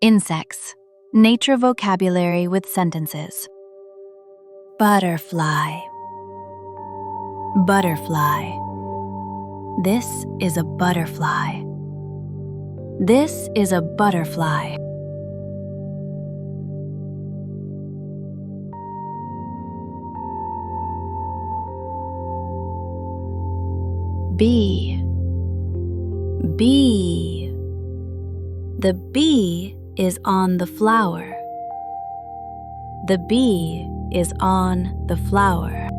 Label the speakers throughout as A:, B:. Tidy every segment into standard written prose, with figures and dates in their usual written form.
A: Insects. Nature vocabulary with sentences. Butterfly. Butterfly. This is a butterfly. This is a butterfly. Bee. Bee. The bee is on the flower. The bee is on the flower.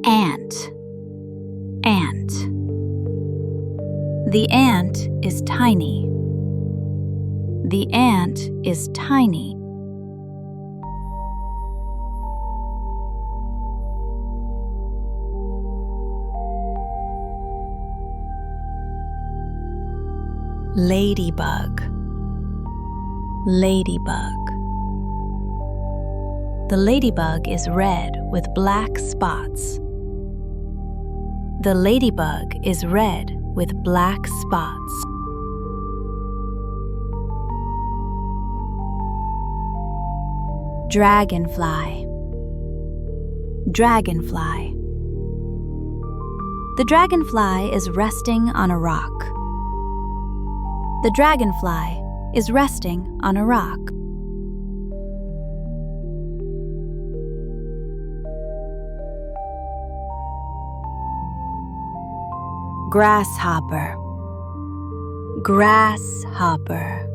A: Ant. Ant. The ant is tiny. The ant is tiny. Ladybug. Ladybug. The ladybug is red with black spots. The ladybug is red with black spots. Dragonfly. Dragonfly. The dragonfly is resting on a rock. The dragonfly is resting on a rock. Grasshopper. Grasshopper.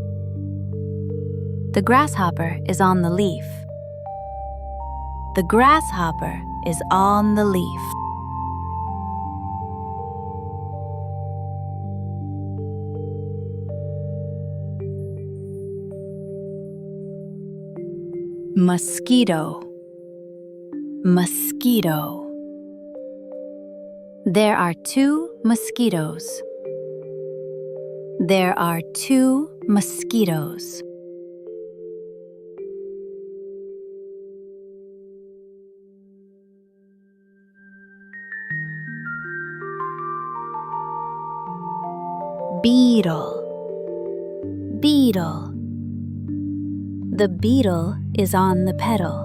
A: The grasshopper is on the leaf. The grasshopper is on the leaf. Mosquito. Mosquito. There are two mosquitoes. There are two mosquitoes. Beetle. Beetle. The beetle is on the petal.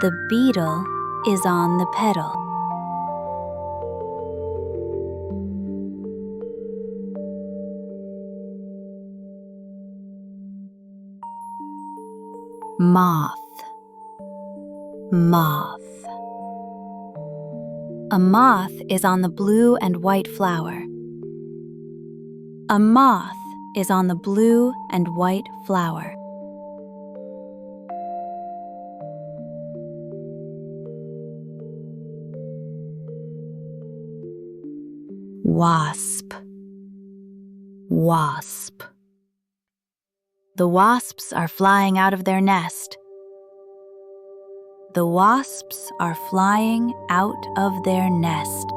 A: The beetle is on the petal. Moth. Moth. A moth is on the blue and white flower. A moth is on the blue and white flower. Wasp. Wasp. The wasps are flying out of their nest. The wasps are flying out of their nest.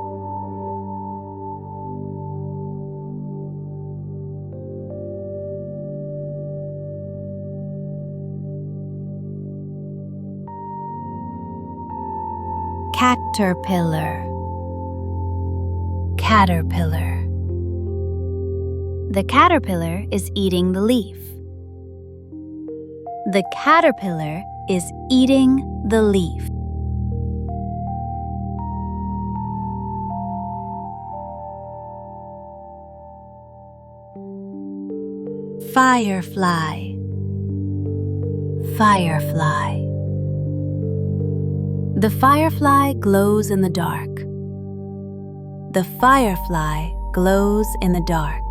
A: Caterpillar. Caterpillar. The caterpillar is eating the leaf. The caterpillar is eating the leaf. Firefly. Firefly. The firefly glows in the dark. The firefly glows in the dark.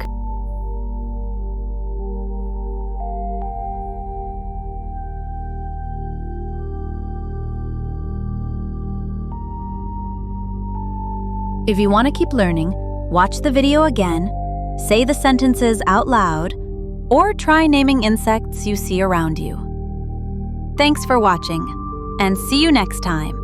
A: If you want to keep learning, watch the video again, say the sentences out loud, or try naming insects you see around you. Thanks for watching, and see you next time.